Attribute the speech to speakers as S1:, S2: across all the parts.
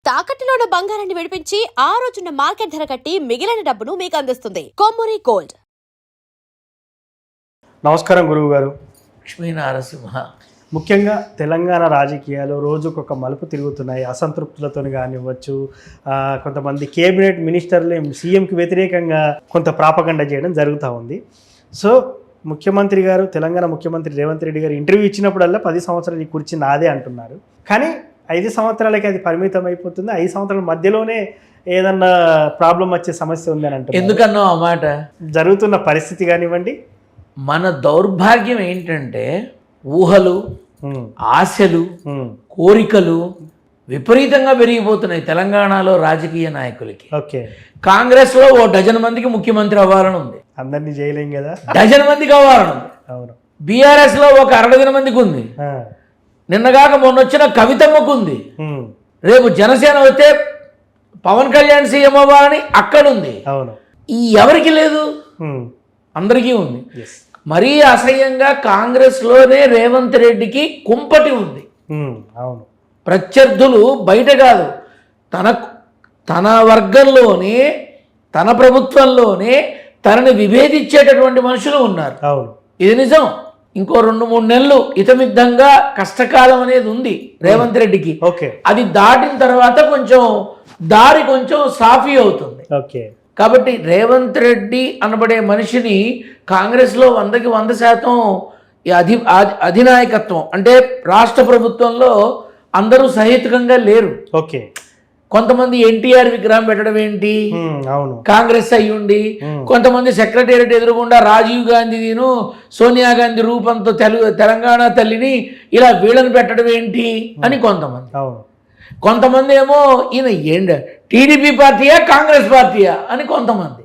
S1: తాకట్టులో ఉన్న బంగారాన్ని విడిపించి ఆ రోజున్న మార్కెట్ ధర కట్టి మిగిలిన డబ్బును మీకు అందిస్తుంది కొమ్మూరి గోల్డ్.
S2: నమస్కారం గురువు గారు.
S3: లక్ష్మీ నారసింహ.
S2: ముఖ్యంగా తెలంగాణ రాజకీయాలు రోజుకొక మలుపు తిరుగుతున్నాయి. అసంతృప్తులతో కానివ్వచ్చు, కొంతమంది కేబినెట్ మినిస్టర్లు సీఎంకి వ్యతిరేకంగా కొంత ప్రాపగండ చేయడం జరుగుతూ ఉంది. సో ముఖ్యమంత్రి గారు, తెలంగాణ ముఖ్యమంత్రి రేవంత్ రెడ్డి గారు ఇంటర్వ్యూ ఇచ్చినప్పుడల్లా 10 సంవత్సరాలు ఈ కుర్చీ నాదే అంటున్నారు. కానీ 5 సంవత్సరాలకి అది పరిమితం అయిపోతుంది. 5 సంవత్సరాల మధ్యలోనే ఏదన్నా ప్రాబ్లం వచ్చే సమస్య ఉందని అంటున్నారు.
S3: ఎందుకన్నావు ఆ మాట?
S2: జరుగుతున్న పరిస్థితి కానివ్వండి.
S3: మన దౌర్భాగ్యం ఏంటంటే ఊహలు, ఆశలు, కోరికలు విపరీతంగా పెరిగిపోతున్నాయి తెలంగాణలో రాజకీయ నాయకులకి.
S2: ఓకే,
S3: కాంగ్రెస్లో ఓ డజన్ మందికి ముఖ్యమంత్రి అవ్వాలని ఉంది.
S2: అందరినీ చేయలేం కదా,
S3: డజన్ మందికి అవ్వాలని ఉంది.
S2: అవును.
S3: బీఆర్ఎస్లో ఒక 60 మందికి ఉంది. నిన్నగాక మొన్న వచ్చిన కవితమ్మకు ఉంది. రేపు జనసేన వస్తే పవన్ కళ్యాణ్ సీఎం అవ్వాలని అక్కడుంది.
S2: అవును.
S3: ఈ ఎవరికి లేదు, అందరికీ ఉంది. మరీ అసహ్యంగా కాంగ్రెస్లోనే రేవంత్ రెడ్డికి కుంపటి ఉంది.
S2: అవును.
S3: ప్రత్యర్థులు బయట కాదు, తన వర్గంలోనే, తన ప్రభుత్వంలోనే తనని విభేదించేటటువంటి మనుషులు ఉన్నారు.
S2: అవును,
S3: ఇది నిజం. ఇంకో 2-3 నెలలు ఇతమిద్దంగా కష్టకాలం అనేది ఉంది రేవంత్ రెడ్డికి.
S2: ఓకే,
S3: అది దాటిన తర్వాత దారి కొంచెం సాఫీ అవుతుంది.
S2: ఓకే.
S3: కాబట్టి రేవంత్ రెడ్డి అనబడే మనిషిని కాంగ్రెస్లో 100కి 100% అధినాయకత్వం అంటే రాష్ట్ర ప్రభుత్వంలో అందరూ సహేతుకంగా లేరు.
S2: ఓకే.
S3: కొంతమంది ఎన్టీఆర్ విగ్రహం పెట్టడం ఏంటి,
S2: అవును,
S3: కాంగ్రెస్ అయ్యుండి, కొంతమంది సెక్రటేరియట్ ఎదురుగుండా రాజీవ్ గాంధీను, సోనియా గాంధీ రూపంతో తెలంగాణ తల్లిని ఇలా వీళ్ళని పెట్టడం ఏంటి అని కొంతమంది. కొంతమంది ఏమో ఈయన టీడీపీ పార్టీయా కాంగ్రెస్ పార్టీయా అని కొంతమంది.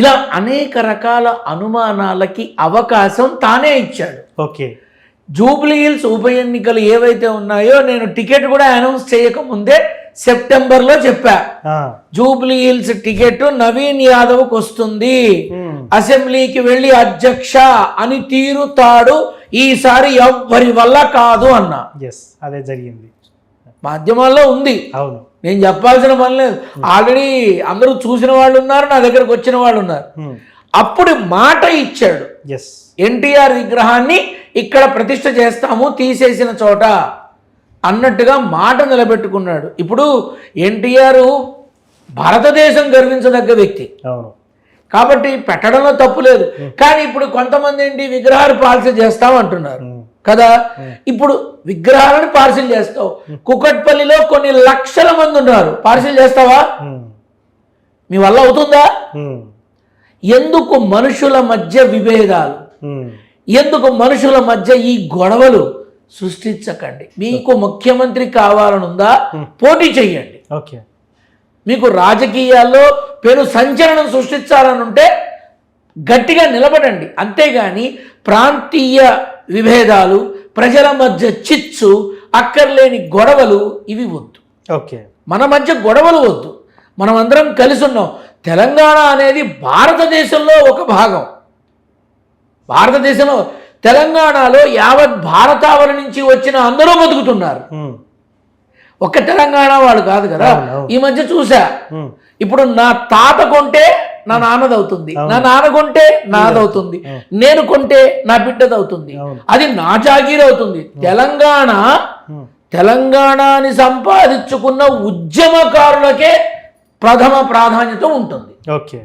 S3: ఇలా అనేక రకాల అనుమానాలకి అవకాశం తానే ఇచ్చాడు.
S2: ఓకే.
S3: జూబ్లీ హిల్స్ ఉప ఎన్నికలు ఏవైతే ఉన్నాయో నేను టికెట్ కూడా అనౌన్స్ చేయకముందే సెప్టెంబర్లో చెప్పా, జూబ్లీ హిల్స్ టికెట్ నవీన్ యాదవ్కి వస్తుంది, అసెంబ్లీకి వెళ్ళి అధ్యక్ష అని తీరుతాడు, ఈసారి ఎవ్వరి వల్ల కాదు అన్నా.
S2: అదే జరిగింది,
S3: మాధ్యమాల్లో ఉంది.
S2: అవును,
S3: నేను చెప్పాల్సిన పని లేదు. ఆల్రెడీ అందరూ చూసిన వాళ్ళు ఉన్నారు, నా దగ్గరకు వచ్చిన వాళ్ళు ఉన్నారు. అప్పుడు మాట ఇచ్చాడు, ఎన్టీఆర్ విగ్రహాన్ని ఇక్కడ ప్రతిష్ఠ చేస్తాము తీసేసిన చోట అన్నట్టుగా మాట నిలబెట్టుకున్నాడు. ఇప్పుడు ఎన్టీఆర్ భారతదేశం గర్వించదగ్గ వ్యక్తి, కాబట్టి పెట్టడంలో తప్పు లేదు. కానీ ఇప్పుడు కొంతమంది ఏంటి విగ్రహాలు పార్సిల్ చేస్తాం అంటున్నారు కదా. ఇప్పుడు విగ్రహాలను పార్సిల్ చేస్తావు, కుకట్పల్లిలో కొన్ని లక్షల మంది ఉన్నారు, పార్సిల్ చేస్తావా? మీ వల్ల అవుతుందా? ఎందుకు మనుషుల మధ్య విభేదాలు, ఎందుకు మనుషుల మధ్య ఈ గొడవలు సృష్టించకండి. మీకు ముఖ్యమంత్రి కావాలనుందా, పోటీ చెయ్యండి.
S2: ఓకే. మీకు
S3: రాజకీయాల్లో పెను సంచలనం సృష్టించాలని ఉంటే గట్టిగా నిలబడండి. అంతేగాని ప్రాంతీయ విభేదాలు, ప్రజల మధ్య చిచ్చు, అక్కర్లేని గొడవలు ఇవి వద్దు.
S2: ఓకే.
S3: మన మధ్య గొడవలు వద్దు. మనం అందరం కలిసి ఉన్నాం. తెలంగాణ అనేది భారతదేశంలో ఒక భాగం. భారతదేశంలో తెలంగాణలో యావత్ భారతావని నుంచి వచ్చిన అందరూ బతుకుతున్నారు. ఒక్క తెలంగాణ వాళ్ళు కాదు కదా. ఈ మధ్య చూసా, ఇప్పుడు నా తాత కొంటే నా నాన్నదవుతుంది, నా నాన్న కొంటే నాదవుతుంది, నేను కొంటే నా బిడ్డదవుతుంది, అది నా జాగీర్ అవుతుంది. తెలంగాణని సంపాదించుకున్న ఉద్యమకారులకే ప్రథమ ప్రాధాన్యత ఉంటుంది.
S2: ఓకే.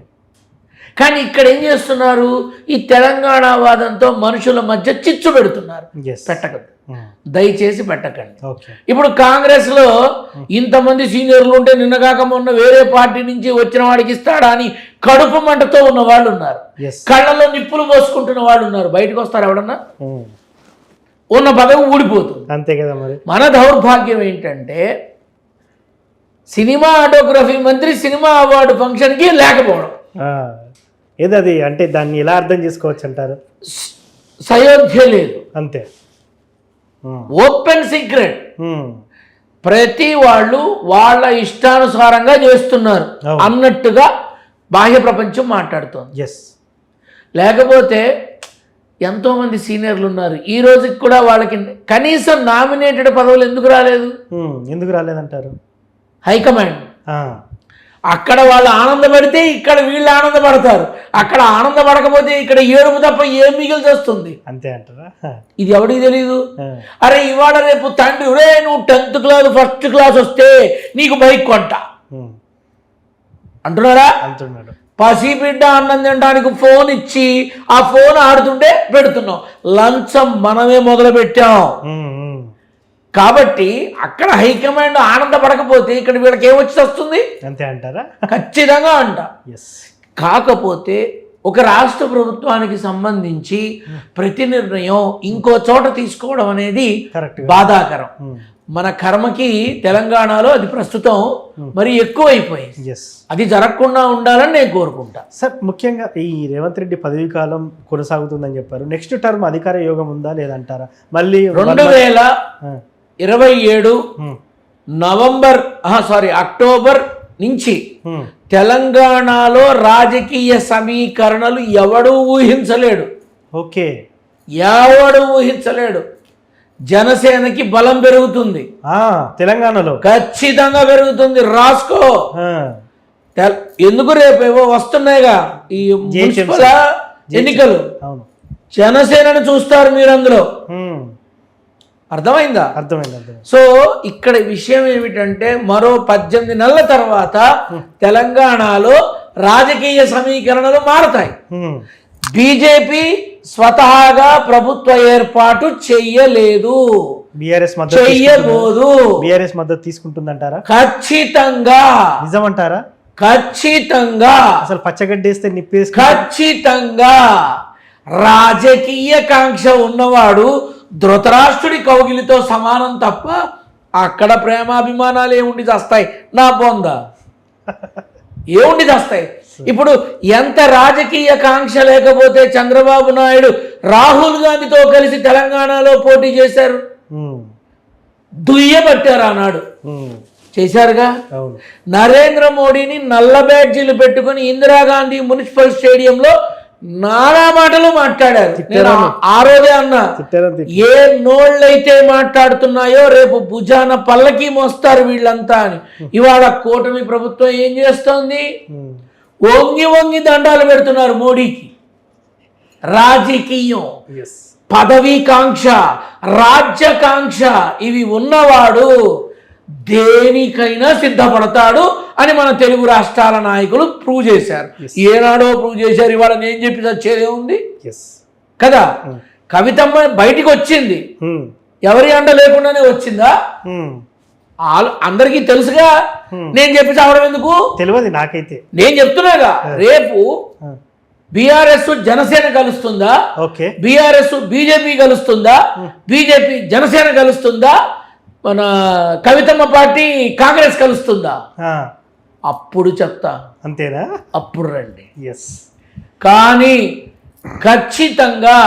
S3: కానీ ఇక్కడ ఏం చేస్తున్నారు, ఈ తెలంగాణ వాదంతో మనుషుల మధ్య చిచ్చు పెడుతున్నారు. పెట్టకండి, దయచేసి పెట్టకండి. ఇప్పుడు కాంగ్రెస్లో ఇంతమంది సీనియర్లు ఉంటే నిన్నగాక మొన్న వేరే పార్టీ నుంచి వచ్చిన వాడికి ఇస్తాడా అని కడుపు మంటతో ఉన్న వాళ్ళు ఉన్నారు, కళ్ళల్లో నిప్పులు మోసుకుంటున్న వాళ్ళు ఉన్నారు. బయటకు వస్తారు ఎవడన్నా, ఉన్న పదవి ఊడిపోతుంది.
S2: అంతే కదా. మరి
S3: మన దౌర్భాగ్యం ఏంటంటే సినిమా ఆటోగ్రఫీ మంత్రి సినిమా అవార్డు ఫంక్షన్కి లేకపోవడం.
S2: ఏదది అంటే దాన్ని ఎలా అర్థం చేసుకోవచ్చు అంటారు?
S3: సయోధ్య లేదు,
S2: అంతే.
S3: Open secret. ప్రతి వాళ్ళు వాళ్ళ ఇష్టానుసారంగా చేస్తున్నారు అన్నట్టుగా బాహ్య ప్రపంచం మాట్లాడుతోంది. లేకపోతే ఎంతోమంది సీనియర్లు ఉన్నారు, ఈ రోజుకి కూడా వాళ్ళకి కనీసం నామినేటెడ్ పదవులు ఎందుకు రాలేదంటారు? హైకమాండ్.
S2: ఆ,
S3: అక్కడ వాళ్ళు ఆనందపడితే ఇక్కడ వీళ్ళు ఆనందపడతారు, అక్కడ ఆనందపడకపోతే ఇక్కడ ఏడుపు తప్ప ఏం మిగిలిచి వస్తుంది.
S2: అంతే అంటారా?
S3: ఇది ఎవడికి తెలీదు.
S2: ఆ,
S3: అరే ఇవాళ రేపు తండ్రి ఒరే నువ్వు 10th క్లాస్ 1st క్లాస్ వస్తే నీకు బైక్ కొంట
S2: ఉమ్,
S3: అంటున్నారా?
S2: అంటున్నాడు.
S3: పసిబిడ్డ అన్నం తినడానికి ఫోన్ ఇచ్చి ఆ ఫోన్ ఆడుతుంటే పెడుతున్నాం. లంచం మనమే మొదలు పెట్టాం.
S2: ఉమ్, ఉమ్,
S3: కాబట్టి అక్కడ హైకమాండ్ ఆనందపడకపోతే ఇక్కడ వీళ్ళకి ఏమొచ్చి వస్తుంది?
S2: అంతే అంటారా?
S3: ఖచ్చితంగా అంట.
S2: ఎస్.
S3: కాకపోతే ఒక రాష్ట్ర ప్రభుత్వానికి సంబంధించి ప్రతి నిర్ణయం ఇంకో చోట తీసుకోవడం అనేది
S2: కరెక్ట్.
S3: బాధాకరం. మన కర్మకి తెలంగాణలో అది ప్రస్తుతం మరి ఎక్కువైపోయింది.
S2: ఎస్.
S3: అది జరగకుండా ఉండాలని నేను కోరుకుంటా.
S2: సార్, ముఖ్యంగా ఈ రేవంత్ రెడ్డి పదవీ కాలం కొనసాగుతుందని చెప్పారు. నెక్స్ట్ టర్మ్ అధికార యోగం ఉందా లేదంటారా? మళ్ళీ
S3: 2027 అక్టోబర్ నుంచి తెలంగాణలో రాజకీయ సమీకరణలు ఎవడూ ఊహించలేడు.
S2: ఓకే.
S3: ఎవడు ఊహించలేడు. జనసేనకి బలం పెరుగుతుంది
S2: తెలంగాణలో,
S3: ఖచ్చితంగా పెరుగుతుంది. రాసుకో. ఎందుకు రేపేవో వస్తున్నాయిగా ఈ మున్సిపల్ ఎన్నికలు.
S2: అవును,
S3: జనసేనని చూస్తారు మీరు అందులో. అర్థమైందా?
S2: అర్థమైంది.
S3: సో ఇక్కడ విషయం ఏమిటంటే మరో 18 నెలల తర్వాత తెలంగాణలో రాజకీయ సమీకరణలు మారతాయి. బీజేపీ స్వతహాగా ప్రభుత్వ ఏర్పాటు చెయ్యలేదు, చెయ్యబోదు.
S2: బీఆర్ఎస్ మద్దతు తీసుకుంటుందంటారా?
S3: ఖచ్చితంగా.
S2: నిజమంటారా?
S3: ఖచ్చితంగా.
S2: అసలు పచ్చగడ్డేస్తే నిప్పేసి
S3: ఖచ్చితంగా. రాజకీయ కాంక్ష ఉన్నవాడు ధృతరాష్ట్రుడి కౌగిలితో సమానం తప్ప అక్కడ ప్రేమాభిమానాలు ఏముండి చేస్తాయి? నా బొంద ఏముండి చేస్తాయి? ఇప్పుడు ఎంత రాజకీయ కాంక్ష లేకపోతే చంద్రబాబు నాయుడు రాహుల్ గాంధీతో కలిసి తెలంగాణలో పోటీ చేశారు, దుయ్యబట్టారు ఆనాడు, చేశారుగా. నరేంద్ర మోడీని నల్ల బ్యాడ్జీలు పెట్టుకుని ఇందిరాగాంధీ మున్సిపల్ స్టేడియంలో నానా మాటలు మాట్లాడారు. ఆ రోజే అన్నా, ఏ నోళ్ళైతే మాట్లాడుతున్నాయో రేపు భుజాన పల్లకి మోస్తారు వీళ్ళంతా అని. ఇవాళ కూటమి ప్రభుత్వం ఏం చేస్తోంది? వంగి వంగి దండాలు పెడుతున్నారు మోడీకి. రాజకీయం, పదవీ కాంక్ష, రాజ్యకాంక్ష ఇవి ఉన్నవాడు దేనికైనా సిద్ధపడతాడు అని మన తెలుగు రాష్ట్రాల నాయకులు ప్రూవ్ చేశారు. ఏనాడో ప్రూవ్ చేశారు. ఇవాళ నేను చెప్పి వచ్చేదే ఉంది కదా. కవితమ్మ బయటికి వచ్చింది, ఎవరి అండ లేకుండానే వచ్చిందా? అందరికీ తెలుసుగా. నేను చెప్పి చావడం ఎందుకు?
S2: తెలియదు నాకైతే. నేను
S3: చెప్తున్నాగా, రేపు బీఆర్ఎస్ జనసేన కలుస్తుందా, బీఆర్ఎస్ బీజేపీ కలుస్తుందా, బీజేపీ జనసేన కలుస్తుందా, మన కవితమ్మ పార్టీ కాంగ్రెస్ కలుస్తుందా? అప్పుడు చెప్తా.
S2: అంతేనా?
S3: అప్పుడు రండి. కానీ ఖచ్చితంగా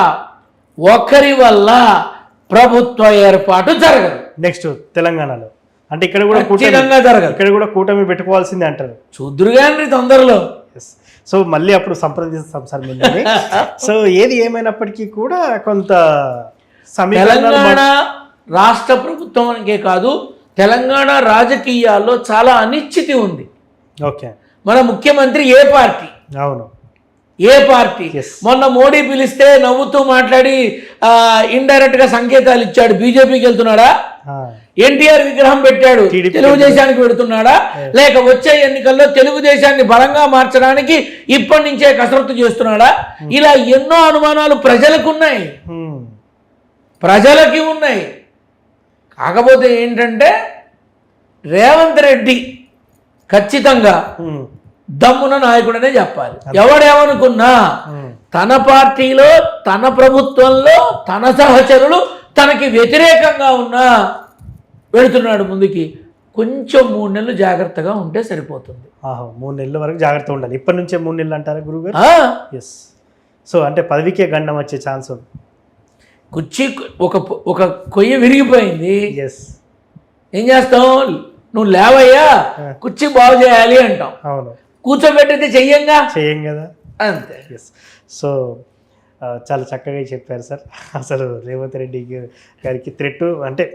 S3: ఒకరి వల్ల ప్రభుత్వ ఏర్పాటు జరగదు
S2: నెక్స్ట్ తెలంగాణలో. అంటే ఇక్కడ కూడా
S3: ఖచ్చితంగా జరగదు.
S2: ఇక్కడ కూడా కూటమి పెట్టుకోవాల్సిందే అంటారు.
S3: చూద్దురుగాని తొందరలో.
S2: సో మళ్ళీ అప్పుడు సంప్రదిస్తాం సార్ మిమ్మల్ని. సో ఏది ఏమైనప్పటికీ కూడా కొంత
S3: తెలంగాణ రాష్ట్ర ప్రభుత్వానికే కాదు తెలంగాణ రాజకీయాల్లో చాలా అనిశ్చితి ఉంది.
S2: ఓకే.
S3: మన ముఖ్యమంత్రి ఏ పార్టీ?
S2: అవును,
S3: ఏ పార్టీ? మొన్న మోడీ పిలిస్తే నవ్వుతూ మాట్లాడి ఇండైరెక్ట్ గా సంకేతాలు ఇచ్చాడు. బీజేపీకి వెళ్తున్నాడా? ఎన్టీఆర్ విగ్రహం పెట్టాడు, తెలుగుదేశానికి పెడుతున్నాడా? లేక వచ్చే ఎన్నికల్లో తెలుగుదేశాన్ని బలంగా మార్చడానికి ఇప్పటి నుంచే కసరత్తు చేస్తున్నాడా? ఇలా ఎన్నో అనుమానాలు ప్రజలకు ఉన్నాయి, ప్రజలకి ఉన్నాయి. కాకపోతే ఏంటంటే రేవంత్ రెడ్డి ఖచ్చితంగా దమ్మున నాయకుడనే చెప్పాలి. ఎవడేమనుకున్నా తన పార్టీలో, తన ప్రభుత్వంలో, తన సహచరులు తనకి వ్యతిరేకంగా ఉన్నా వెళుతున్నాడు ముందుకి. కొంచెం 3 నెలలు జాగ్రత్తగా ఉంటే సరిపోతుంది.
S2: 3 నెలల వరకు జాగ్రత్త ఉండాలి. ఇప్పటి నుంచే 3 నెలలు అంటారా గురుగారు? ఎస్. సో అంటే పదవికే గండం వచ్చే ఛాన్స్ ఉంది.
S3: కుర్చీ ఒక కొయ్య విరిగిపోయింది, ఏం చేస్తాం? నువ్వు లేవయ్యా కుర్చీ బాగు చేయాలి అంటాం.
S2: అవును,
S3: కూర్చోబెట్టితే చెయ్యం కదా, అంతే.
S2: సో చాలా చక్కగా చెప్పారు సార్. అసలు రేవంత్ రెడ్డి గారికి థ్రెట్ అంటే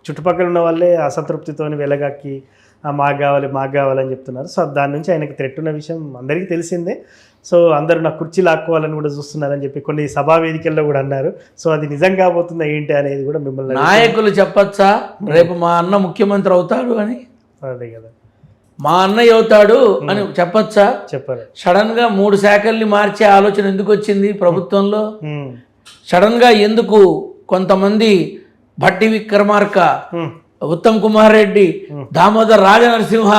S2: చుట్టుపక్కల ఉన్న వాళ్ళే అసంతృప్తితో వెళ్ళగక్కి మాకు కావాలని చెప్తున్నారు. సో దాని నుంచి ఆయనకి థ్రెట్ ఉన్న విషయం అందరికీ తెలిసిందే. సో అందరూ నా కుర్చీ లాక్కోవాలని కూడా చూస్తున్నారని చెప్పి కొన్ని సభా వేదికల్లో కూడా అన్నారు. సో అది నిజం కాబోతుందా ఏంటి అనేది కూడా మిమ్మల్ని
S3: నాయకులు చెప్పచ్చా రేపు మా అన్న ముఖ్యమంత్రి అవుతాడు అని?
S2: అదే కదా,
S3: మా అన్నయ్య అవుతాడు అని చెప్పచ్చా?
S2: చెప్పారు.
S3: సడన్ గా 3 శాఖల్ని మార్చే ఆలోచన ఎందుకు వచ్చింది ప్రభుత్వంలో? సడన్ గా ఎందుకు కొంతమంది భట్టి విక్రమార్క, ఉత్తమ్ కుమార్ రెడ్డి, దామోదర్ రాజనరసింహ,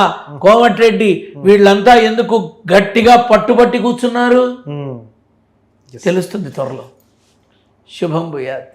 S3: కోమటిరెడ్డి వీళ్ళంతా ఎందుకు గట్టిగా పట్టుబట్టి కూర్చున్నారు? తెలుస్తుంది త్వరలో. శుభం భూయాత్.